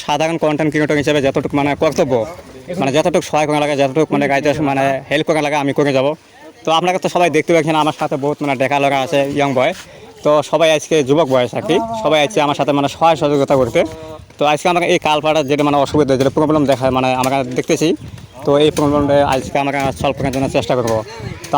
সাধারণ content creator হিসেবে যতটুকু মানে কর্তব্য, মানে যতটুকু সহায় করা লাগে, যতটুকু মানে গাইতে মানে হেল্প করা লাগে আমি করে যাব। তো আপনাকে তো সবাই দেখতে পাচ্ছেন আমার সাথে বহুত মানে দেখা লগা আছে, ইয়ং বয়। তো সবাই আজকে যুবক বয়স আর কি, সবাই আজকে আমার সাথে মানে সহায় সহযোগিতা করতে। তো আজকে আমাকে এই কালপাড়ার যেটা মানে অসুবিধা, যেটা প্রবলেম দেখা মানে আমরা দেখতেছি, তো এই প্রবলেমটা আজকে আমাকে সলভ করার জন্য চেষ্টা করবো। তো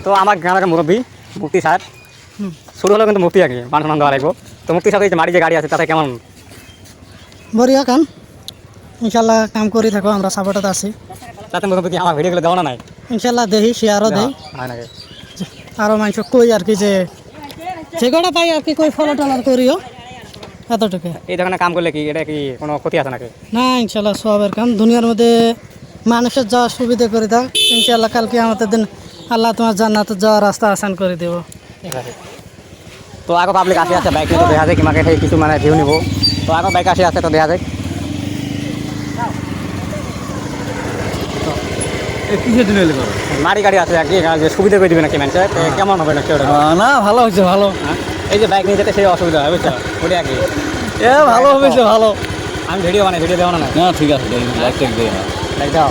তো আমার গ্রামের মুরব্বী মুক্তি স্যার শুরু হলো কিন্তু মুক্তি আগে মানুষ দেওয়া লাগবো। তো মুক্তি সাথে মারি যে গাড়ি আছে তাতে কেমন বড়িয়া কাম ইনশাল্লাহ কাম করি থাকো, আমরা সাপোর্টত আছি। তাতে মুরব্বী কি আমার ভিডিওগুলো দেওয়া নাই? ইনশাল্লাহ দেহি শেয়ারও দেই, হয় নাকি? আরও মানুষ কই আর কি যে কটা পাই আর কি কই ফলো টলার করিও এতটুকু। এই ধরনের কাম করলে কি এটা কি কোনো ক্ষতি আছে নাকি? না ইনশাল্লাহ সবের কাম দুনিয়ার মধ্যে মানুষের যাওয়ার সুবিধা করে দাও। ইনশাল্লাহ কালকে আমাদের দিন আল্লাহ তোমার জান্নাতে যাওয়ার রাস্তা আসান করে দেব। তো আগো পাবলিক আসে আছে বাইক নিয়ে, তো দেখা যায় কিমাকে কিছু মানে ভিউ নিব। তো আগো বাইক আসে আছে, তো দেখা যায় কিসের জন্য এলে করো? মারি গাড়ি আছে আর কি, যে সুবিধা করে দিবে নাকি মানুষের, কেমন হবে নাকি ওটা? না ভালো হয়েছে ভালো। এই যে বাইক নিয়ে যেতে সেই অসুবিধা হয় বুঝছো, ওটা আর কি। এ ভালো হয়েছে ভালো। আমি ভিডিও বানাই, ভিডিও দেওয়া না? না ঠিক আছে লাইক টাইক দিয়ে না। লাইক দাও।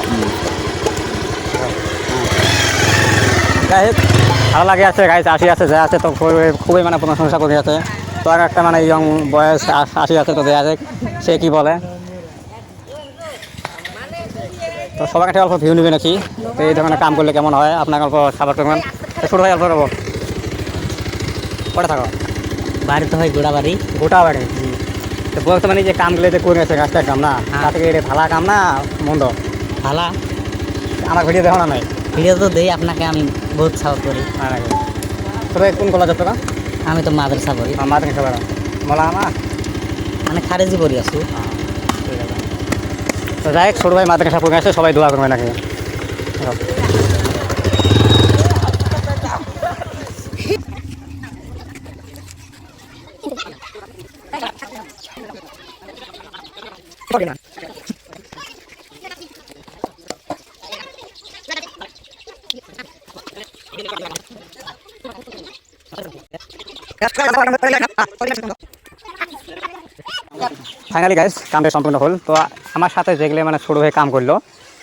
যাই হোক ভালো লাগে আছে, গাইছে আসি আছে যা আছে, তো খুবই মানে প্রশংসা করে আছে। তো আর একটা মানে ইয়ং বয়স আসি আছে, তো দেওয়া যায় সে কি বলে। তো সবার কাছে অল্প ভিউ নেবে নাকি, তো এই ধরনের কাম করলে কেমন হয় আপনাকে অল্প সাপোর্ট করবেন। শুরু হয় অল্প করবো, পরে থাকো বাড়িতে হয় গোড়া বাড়ি। গোটা বাড়ি। তো বর্তমানে যে কামগুলো যে করে আছে গাছটার কাম না, তাতে এটা ভালো কাম না মন্দ? ভালা আমার ভিডিও দেখো না নাই? ভিডিও তো দেই আপনাকে, আমি বহুত সাপোর্ট করি। হয় নাকি? তবে কোন কলেজ আপনারা? আমি তো মাদ্রাসা পড়ি, মাধ্যমিক সবার বলা আমার মানে খারেজি পড়ি আছো। ঠিক আছে। তো যাই হোক ছোটো ভাই মাদ্রাসা পড়ে আসে, সবাই দোয়া করবে নাকি? ফাইনালি গাইস কামটা সম্পূর্ণ হল। তো আমার সাথে যেগুলো মানে ছোটো ভাই কাম করলো,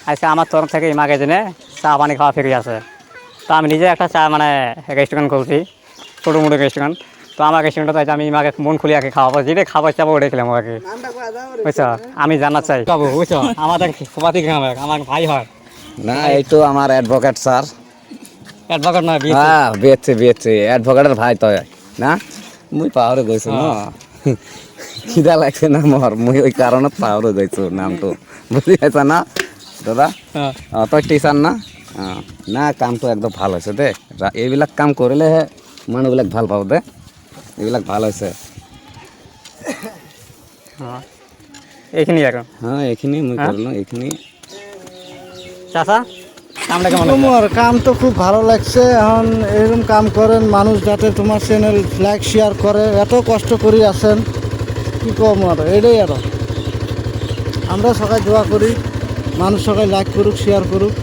আজকে আমার তরফ থেকে এই ম্যাগাজিনে চা পানি খাওয়া ফ্রি আছে। তো আমি নিজে একটা চা মানে রেস্টুরেন্ট খুলছি, ছোটো মোটো রেস্টুরেন্ট। তো আমার রেস্টুরেন্টে তাই আমি মাকে মন খুলে আগে খাওয়াবো, যেটা খাবার চাবো ওটাই খেলাম আগে, বুঝছো? আমি জানার চাই পাবো, বুঝছো? আমাদের সবাতি গ্রামে আমার ভাই হয় না এই তো আমার অ্যাডভোকেট স্যার। অ্যাডভোকেট নয়, হ্যাঁ বিয়েছে অ্যাডভোকেটের ভাই তো না। মুই পাহরে গৈছো ন, খিদা লাগছে না মোর, মুই ওই কারণত পাহরে গৈছো নামটো, বুঝি পাইছা না দাদা? তই টিচার না? না কামটো একদম ভাল হৈছে দে। এইবিলাক কাম কৰিলেহে মানুহবিলাক ভাল পাব দে, এইবিলাক ভাল হৈছে। এইখিনি আৰু হ্যাঁ এইখিনি মুই করলো, এইখিনি চাচা কামটা কেমন লাগছে? তোমার কাম তো খুব ভালো লাগছে। এখন এরকম কাম করেন মানুষ যাতে তোমার চ্যানেল লাইক শেয়ার করে, এত কষ্ট করে আছেন কি কম আর এটাই। আর আমরা সবাই দোয়া করি মানুষ সবাই লাইক করুক শেয়ার করুক।